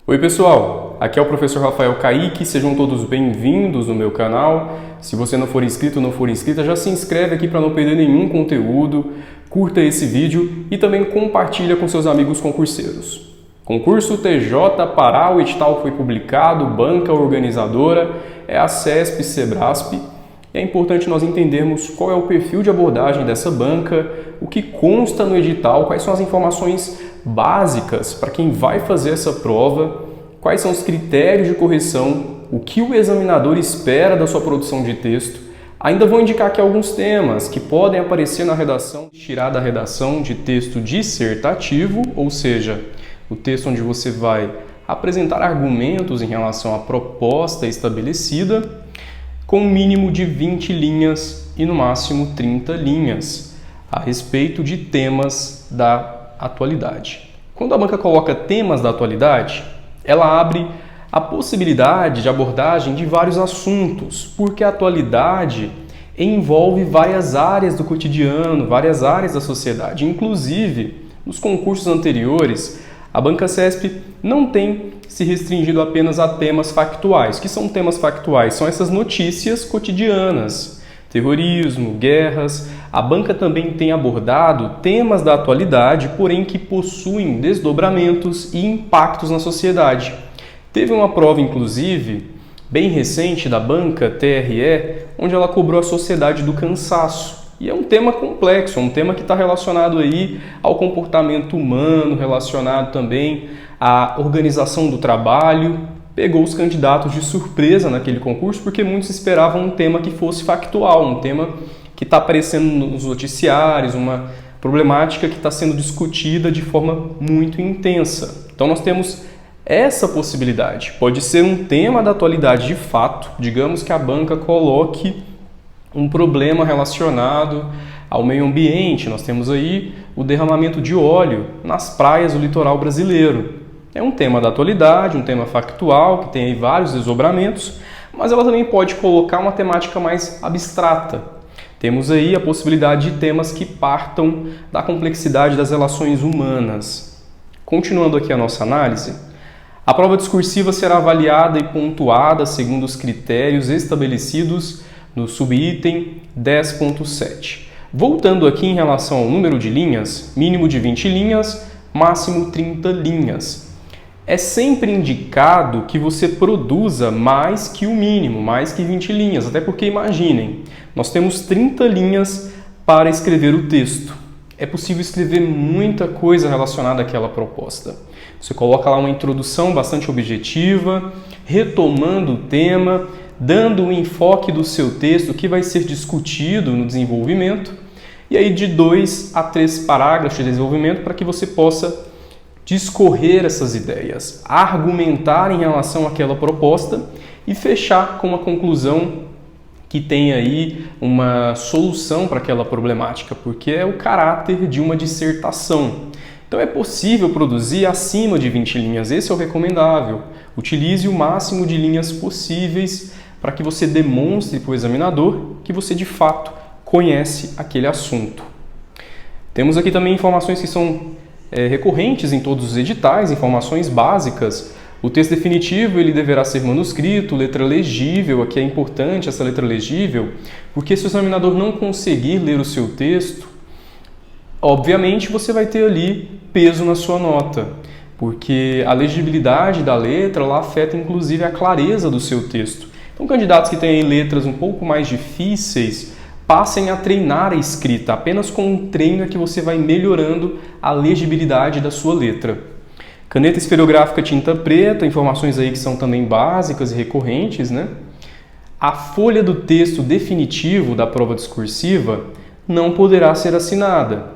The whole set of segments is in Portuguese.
Oi pessoal, aqui é o professor Rafael Kaique, sejam todos bem-vindos no meu canal. Se você não for inscrito ou não for inscrita, já se inscreve aqui para não perder nenhum conteúdo, curta esse vídeo e também compartilha com seus amigos concurseiros. Concurso TJ Pará, o edital foi publicado, banca organizadora é a CESP-Sebrasp. É importante nós entendermos qual é o perfil de abordagem dessa banca, o que consta no edital, quais são as informações básicas para quem vai fazer essa prova, quais são os critérios de correção, o que o examinador espera da sua produção de texto. Ainda vou indicar aqui alguns temas que podem aparecer na redação, tirar da redação de texto dissertativo, ou seja, o texto onde você vai apresentar argumentos em relação à proposta estabelecida, com um mínimo de 20 linhas e no máximo 30 linhas a respeito de temas da atualidade. Quando a banca coloca temas da atualidade, ela abre a possibilidade de abordagem de vários assuntos, porque a atualidade envolve várias áreas do cotidiano, várias áreas da sociedade. Inclusive, nos concursos anteriores, a banca CESP não tem se restringido apenas a temas factuais. O que são temas factuais? São essas notícias cotidianas, terrorismo, guerras. A banca também tem abordado temas da atualidade, porém que possuem desdobramentos e impactos na sociedade. Teve uma prova, inclusive, bem recente da banca TRE, onde ela cobrou a sociedade do cansaço. E é um tema complexo, é um tema que está relacionado aí ao comportamento humano, relacionado também à organização do trabalho. Pegou os candidatos de surpresa naquele concurso, porque muitos esperavam um tema que fosse factual, um tema que está aparecendo nos noticiários, uma problemática que está sendo discutida de forma muito intensa. Então nós temos essa possibilidade. Pode ser um tema da atualidade de fato, digamos que a banca coloque um problema relacionado ao meio ambiente. Nós temos aí o derramamento de óleo nas praias do litoral brasileiro. É um tema da atualidade, um tema factual, que tem aí vários desdobramentos, mas ela também pode colocar uma temática mais abstrata. Temos aí a possibilidade de temas que partam da complexidade das relações humanas. Continuando aqui a nossa análise, a prova discursiva será avaliada e pontuada segundo os critérios estabelecidos no subitem 10.7. Voltando aqui em relação ao número de linhas, mínimo de 20 linhas, máximo 30 linhas. É sempre indicado que você produza mais que o mínimo, mais que 20 linhas, até porque imaginem, nós temos 30 linhas para escrever o texto. É possível escrever muita coisa relacionada àquela proposta. Você coloca lá uma introdução bastante objetiva, retomando o tema, dando o enfoque do seu texto que vai ser discutido no desenvolvimento, e aí de 2 a 3 parágrafos de desenvolvimento para que você possa discorrer essas ideias, argumentar em relação àquela proposta e fechar com uma conclusão que tem aí uma solução para aquela problemática, porque é o caráter de uma dissertação. Então é possível produzir acima de 20 linhas, esse é o recomendável. Utilize o máximo de linhas possíveis para que você demonstre para o examinador que você de fato conhece aquele assunto. Temos aqui também informações que são recorrentes em todos os editais, informações básicas. O texto definitivo ele deverá ser manuscrito, letra legível. Aqui é importante essa letra legível, porque se o examinador não conseguir ler o seu texto, obviamente você vai ter ali peso na sua nota, porque a legibilidade da letra ela afeta inclusive a clareza do seu texto. Então, candidatos que têm letras um pouco mais difíceis, passem a treinar a escrita. Apenas com um treino é que você vai melhorando a legibilidade da sua letra. Caneta esferográfica tinta preta, informações aí que são também básicas e recorrentes, né? A folha do texto definitivo da prova discursiva não poderá ser assinada.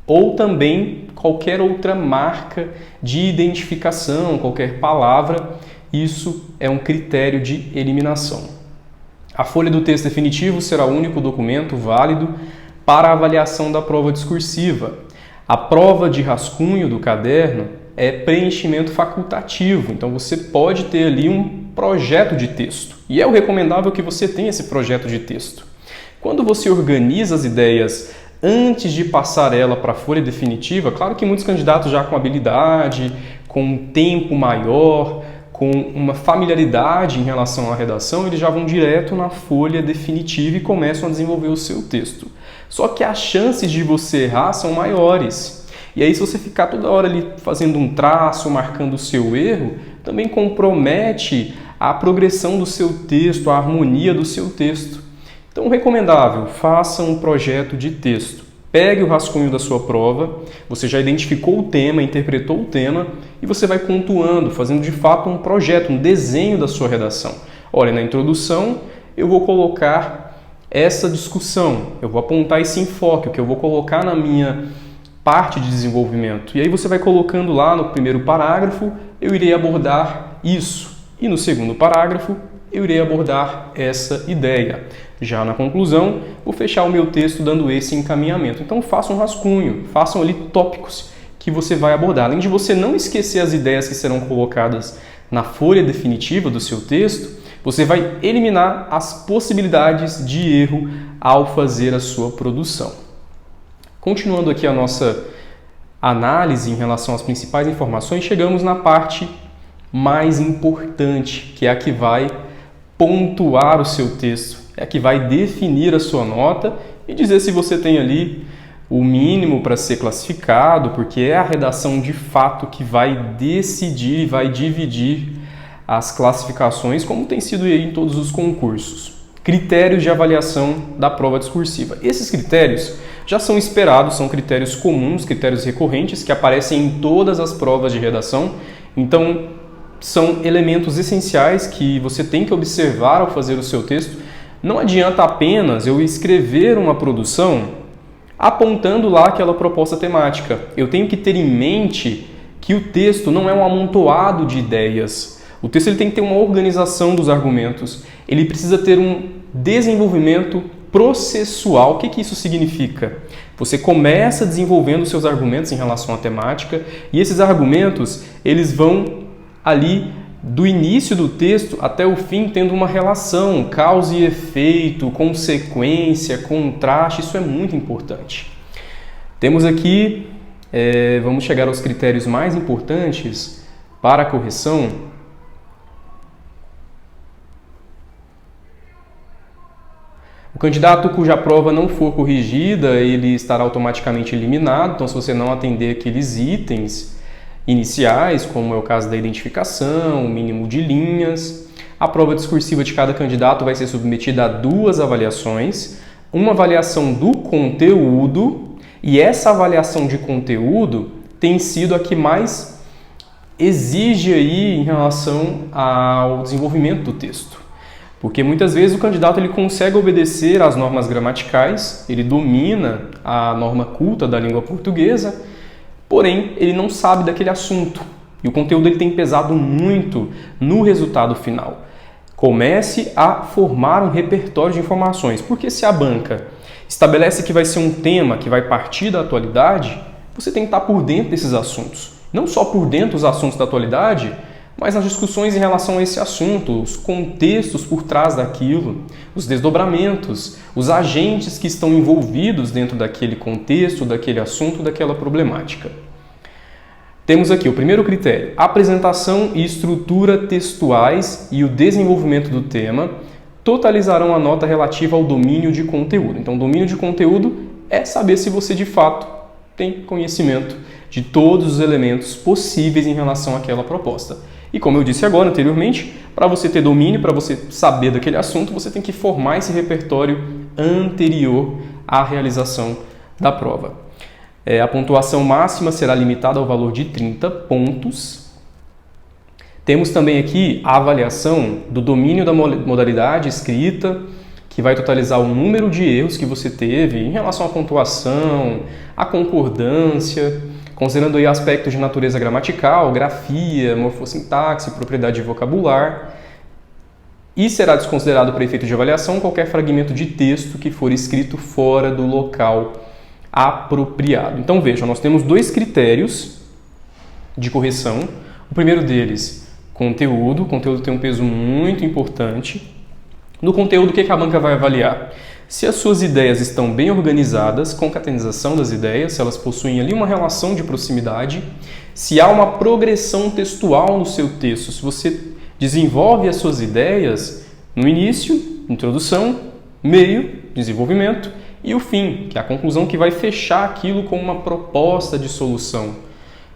Ou também qualquer outra marca de identificação, qualquer palavra, isso é um critério de eliminação. A folha do texto definitivo será o único documento válido para a avaliação da prova discursiva. A prova de rascunho do caderno é preenchimento facultativo, então você pode ter ali um projeto de texto. E é o recomendável que você tenha esse projeto de texto. Quando você organiza as ideias antes de passar ela para a folha definitiva, claro que muitos candidatos já com habilidade, com um tempo maior, com uma familiaridade em relação à redação, eles já vão direto na folha definitiva e começam a desenvolver o seu texto. Só que as chances de você errar são maiores. E aí, se você ficar toda hora ali fazendo um traço, marcando o seu erro, também compromete a progressão do seu texto, a harmonia do seu texto. Então, recomendável, faça um projeto de texto. Pegue o rascunho da sua prova, você já identificou o tema, interpretou o tema e você vai pontuando, fazendo de fato um projeto, um desenho da sua redação. Olha, na introdução eu vou colocar essa discussão, eu vou apontar esse enfoque, o que eu vou colocar na minha parte de desenvolvimento. E aí você vai colocando lá no primeiro parágrafo, eu irei abordar isso. E no segundo parágrafo, eu irei abordar essa ideia. Já na conclusão, vou fechar o meu texto dando esse encaminhamento. Então façam um rascunho, façam ali tópicos que você vai abordar. Além de você não esquecer as ideias que serão colocadas na folha definitiva do seu texto, você vai eliminar as possibilidades de erro ao fazer a sua produção. Continuando aqui a nossa análise em relação às principais informações, chegamos na parte mais importante, que é a que vai pontuar o seu texto, é a que vai definir a sua nota e dizer se você tem ali o mínimo para ser classificado, porque é a redação de fato que vai decidir, vai dividir as classificações, como tem sido aí em todos os concursos. Critérios de avaliação da prova discursiva. Esses critérios já são esperados, são critérios comuns, critérios recorrentes, que aparecem em todas as provas de redação. Então, são elementos essenciais que você tem que observar ao fazer o seu texto. Não adianta apenas eu escrever uma produção apontando lá aquela proposta temática. Eu tenho que ter em mente que o texto não é um amontoado de ideias. O texto ele tem que ter uma organização dos argumentos. Ele precisa ter um desenvolvimento processual. O que isso significa? Você começa desenvolvendo seus argumentos em relação à temática e esses argumentos eles vão ali do início do texto até o fim tendo uma relação, causa e efeito, consequência, contraste, isso é muito importante. Temos aqui, vamos chegar aos critérios mais importantes para a correção. O candidato cuja prova não for corrigida, ele estará automaticamente eliminado, então se você não atender aqueles itens iniciais, como é o caso da identificação, o mínimo de linhas. A prova discursiva de cada candidato vai ser submetida a 2 avaliações, uma avaliação do conteúdo, e essa avaliação de conteúdo tem sido a que mais exige aí em relação ao desenvolvimento do texto. Porque muitas vezes o candidato ele consegue obedecer às normas gramaticais, ele domina a norma culta da língua portuguesa, porém, ele não sabe daquele assunto e o conteúdo ele tem pesado muito no resultado final. Comece a formar um repertório de informações, porque se a banca estabelece que vai ser um tema que vai partir da atualidade, você tem que estar por dentro desses assuntos. Não só por dentro dos assuntos da atualidade, mas nas discussões em relação a esse assunto, os contextos por trás daquilo, os desdobramentos, os agentes que estão envolvidos dentro daquele contexto, daquele assunto, daquela problemática. Temos aqui o primeiro critério, apresentação e estrutura textuais e o desenvolvimento do tema totalizarão a nota relativa ao domínio de conteúdo. Então, domínio de conteúdo é saber se você de fato tem conhecimento de todos os elementos possíveis em relação àquela proposta. E como eu disse agora anteriormente, para você ter domínio, para você saber daquele assunto, você tem que formar esse repertório anterior à realização da prova. A pontuação máxima será limitada ao valor de 30 pontos. Temos também aqui a avaliação do domínio da modalidade escrita, que vai totalizar o número de erros que você teve em relação à pontuação, à concordância, considerando aí aspectos de natureza gramatical, grafia, morfossintaxe, propriedade vocabular. E será desconsiderado para efeito de avaliação qualquer fragmento de texto que for escrito fora do local apropriado. Então vejam, nós temos 2 critérios de correção. O primeiro deles, conteúdo. O conteúdo tem um peso muito importante. No conteúdo, o que a banca vai avaliar? Se as suas ideias estão bem organizadas, concatenação das ideias, se elas possuem ali uma relação de proximidade, se há uma progressão textual no seu texto, se você desenvolve as suas ideias no início, introdução, meio, desenvolvimento e o fim, que é a conclusão que vai fechar aquilo com uma proposta de solução,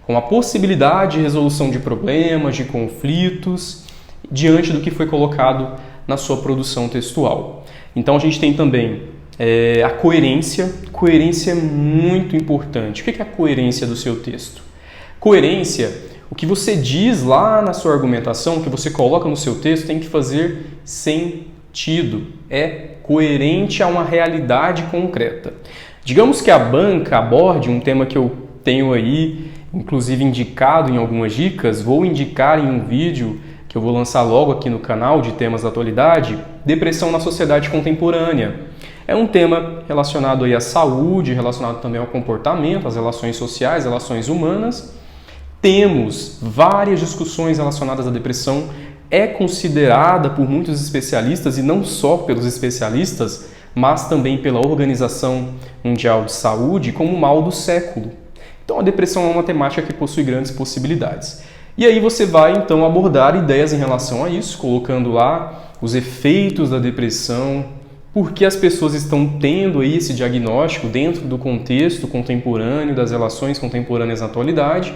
com a possibilidade de resolução de problemas, de conflitos, diante do que foi colocado na sua produção textual. Então a gente tem também a coerência. Coerência é muito importante. O que é a coerência do seu texto? Coerência, o que você diz lá na sua argumentação, o que você coloca no seu texto, tem que fazer sentido. É coerente a uma realidade concreta. Digamos que a banca aborde um tema que eu tenho aí, inclusive indicado em algumas dicas, vou indicar em um vídeo que eu vou lançar logo aqui no canal de temas da atualidade, depressão na sociedade contemporânea. É um tema relacionado aí à saúde, relacionado também ao comportamento, às relações sociais, relações humanas. Temos várias discussões relacionadas à depressão. É considerada por muitos especialistas, e não só pelos especialistas, mas também pela Organização Mundial de Saúde, como o mal do século. Então a depressão é uma temática que possui grandes possibilidades. E aí você vai então abordar ideias em relação a isso, colocando lá os efeitos da depressão, por que as pessoas estão tendo aí esse diagnóstico dentro do contexto contemporâneo, das relações contemporâneas na atualidade.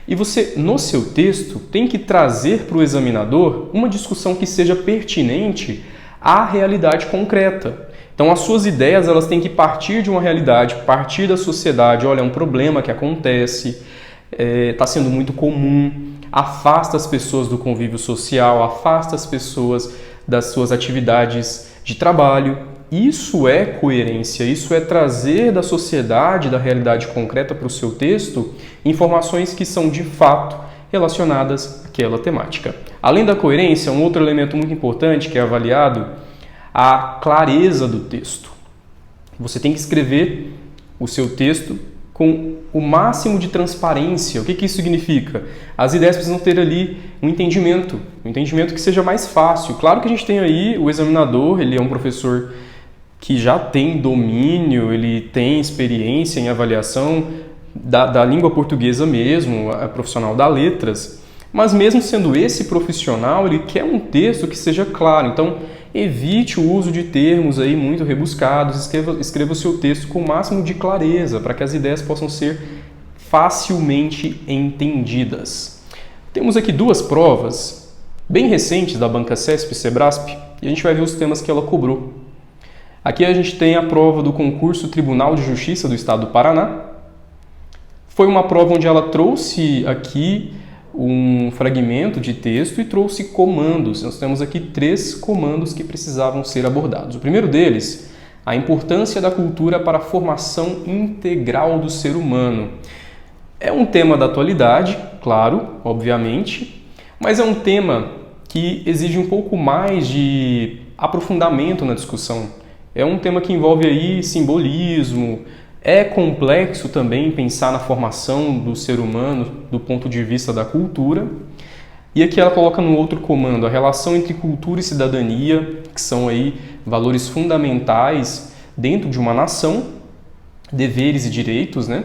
E você, no seu texto, tem que trazer para o examinador uma discussão que seja pertinente à realidade concreta. Então, as suas ideias elas têm que partir de uma realidade, partir da sociedade. Olha, é um problema que acontece, está sendo muito comum, afasta as pessoas do convívio social, afasta as pessoas das suas atividades de trabalho. Isso é coerência, isso é trazer da sociedade, da realidade concreta para o seu texto, informações que são de fato relacionadas àquela temática. Além da coerência, um outro elemento muito importante que é avaliado, a clareza do texto. Você tem que escrever o seu texto com o máximo de transparência. O que isso significa? As ideias precisam ter ali um entendimento que seja mais fácil. Claro que a gente tem aí o examinador, ele é um professor que já tem domínio, ele tem experiência em avaliação da língua portuguesa mesmo, é profissional da letras, mas mesmo sendo esse profissional, ele quer um texto que seja claro. Então, evite o uso de termos aí muito rebuscados, escreva o seu texto com o máximo de clareza, para que as ideias possam ser facilmente entendidas. Temos aqui duas provas bem recentes da Banca CESP e Sebrasp, e a gente vai ver os temas que ela cobrou. Aqui a gente tem a prova do concurso Tribunal de Justiça do Estado do Paraná. Foi uma prova onde ela trouxe aqui um fragmento de texto e trouxe comandos. Nós temos aqui 3 comandos que precisavam ser abordados. O primeiro deles, a importância da cultura para a formação integral do ser humano. É um tema da atualidade, claro, obviamente, mas é um tema que exige um pouco mais de aprofundamento na discussão. É um tema que envolve aí simbolismo, é complexo também pensar na formação do ser humano do ponto de vista da cultura. E aqui ela coloca no outro comando a relação entre cultura e cidadania, que são aí valores fundamentais dentro de uma nação, deveres e direitos, né?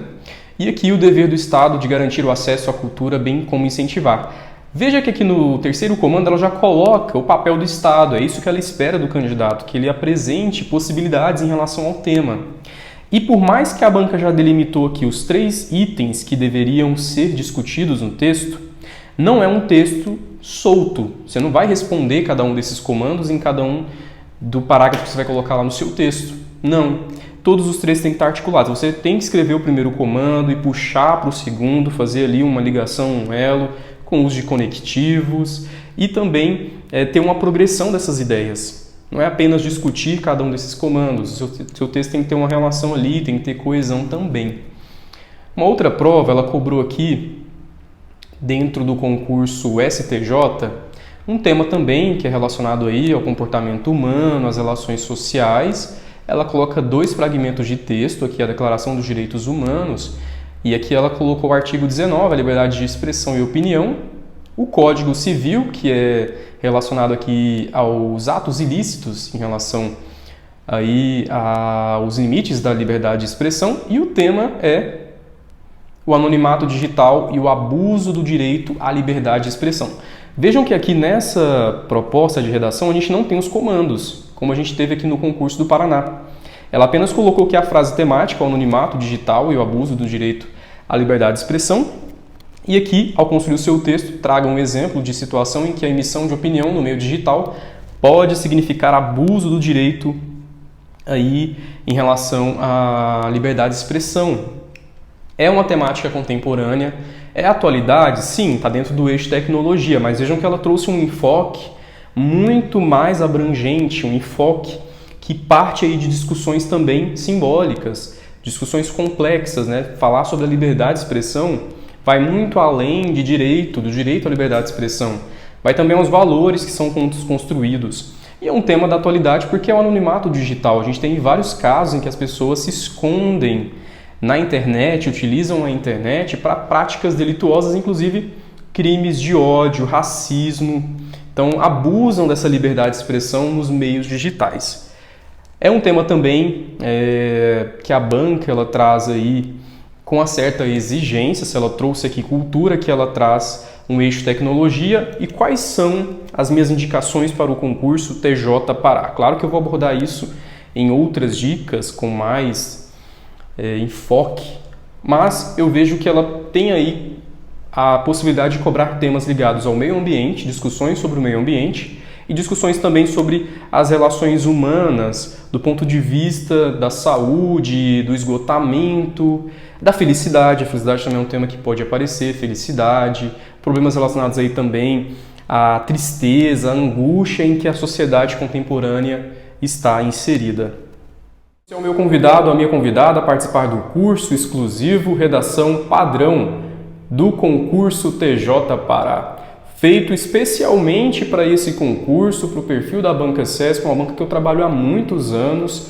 E aqui o dever do Estado de garantir o acesso à cultura, bem como incentivar. Veja que aqui no terceiro comando ela já coloca o papel do Estado, é isso que ela espera do candidato, que ele apresente possibilidades em relação ao tema. E por mais que a banca já delimitou aqui os 3 itens que deveriam ser discutidos no texto, não é um texto solto. Você não vai responder cada um desses comandos em cada um do parágrafo que você vai colocar lá no seu texto. Não. Todos os 3 têm que estar articulados. Você tem que escrever o primeiro comando e puxar para o segundo, fazer ali uma ligação, um elo, com uso de conectivos e também ter uma progressão dessas ideias. Não é apenas discutir cada um desses comandos, o seu texto tem que ter uma relação ali, tem que ter coesão também. Uma outra prova, ela cobrou aqui, dentro do concurso STJ, um tema também que é relacionado aí ao comportamento humano, às relações sociais. Ela coloca 2 fragmentos de texto, aqui a Declaração dos Direitos Humanos, e aqui ela colocou o artigo 19, a liberdade de expressão e opinião, o Código Civil, que é relacionado aqui aos atos ilícitos em relação aí aos limites da liberdade de expressão, e o tema é o anonimato digital e o abuso do direito à liberdade de expressão. Vejam que aqui nessa proposta de redação a gente não tem os comandos, como a gente teve aqui no concurso do Paraná. Ela apenas colocou aqui a frase temática, o anonimato digital e o abuso do direito à liberdade de expressão. E aqui, ao construir o seu texto, traga um exemplo de situação em que a emissão de opinião no meio digital pode significar abuso do direito aí em relação à liberdade de expressão. É uma temática contemporânea, é atualidade? Sim, está dentro do eixo tecnologia, mas vejam que ela trouxe um enfoque muito mais abrangente, um enfoque que parte aí de discussões também simbólicas, discussões complexas, né? Falar sobre a liberdade de expressão vai muito além de direito, do direito à liberdade de expressão, vai também aos valores que são construídos. E é um tema da atualidade porque é o anonimato digital. A gente tem vários casos em que as pessoas se escondem na internet, utilizam a internet para práticas delituosas, inclusive crimes de ódio, racismo. Então, abusam dessa liberdade de expressão nos meios digitais. É um tema também que a banca ela traz aí com uma certa exigência, se ela trouxe aqui cultura, que ela traz um eixo tecnologia. E quais são as minhas indicações para o concurso TJ Pará? Claro que eu vou abordar isso em outras dicas com mais enfoque, mas eu vejo que ela tem aí a possibilidade de cobrar temas ligados ao meio ambiente, discussões sobre o meio ambiente e discussões também sobre as relações humanas do ponto de vista da saúde, do esgotamento, da felicidade. A felicidade também é um tema que pode aparecer, felicidade, problemas relacionados aí também à tristeza, à angústia em que a sociedade contemporânea está inserida. Esse é o meu convidado, a minha convidada a participar do curso exclusivo Redação Padrão do concurso TJ Pará, feito especialmente para esse concurso, para o perfil da Banca CESP, uma banca que eu trabalho há muitos anos.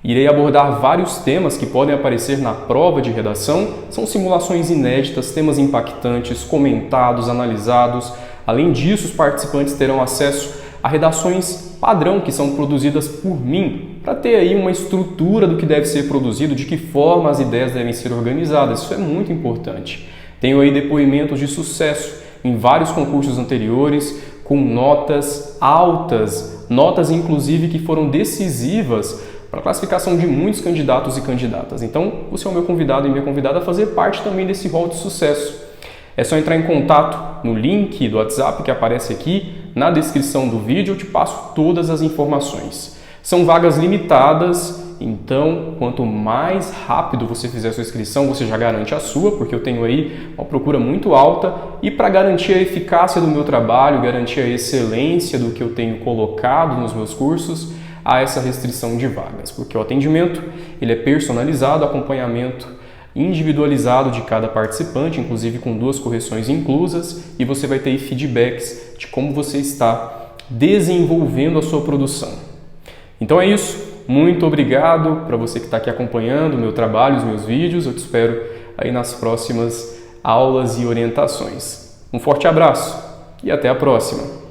Irei abordar vários temas que podem aparecer na prova de redação. São simulações inéditas, temas impactantes, comentados, analisados. Além disso, os participantes terão acesso a redações padrão que são produzidas por mim, para ter aí uma estrutura do que deve ser produzido, de que forma as ideias devem ser organizadas. Isso é muito importante. Tenho aí depoimentos de sucesso em vários concursos anteriores, com notas altas, notas inclusive que foram decisivas para a classificação de muitos candidatos e candidatas. Então, você é o meu convidado e minha convidada a fazer parte também desse rol de sucesso. É só entrar em contato no link do WhatsApp que aparece aqui na descrição do vídeo, eu te passo todas as informações. São vagas limitadas, então quanto mais rápido você fizer a sua inscrição, você já garante a sua, porque eu tenho aí uma procura muito alta, e para garantir a eficácia do meu trabalho, garantir a excelência do que eu tenho colocado nos meus cursos, há essa restrição de vagas, porque o atendimento ele é personalizado, acompanhamento individualizado de cada participante, inclusive com 2 correções inclusas, e você vai ter feedbacks de como você está desenvolvendo a sua produção. Então é isso, muito obrigado para você que está aqui acompanhando o meu trabalho, os meus vídeos, eu te espero aí nas próximas aulas e orientações. Um forte abraço e até a próxima!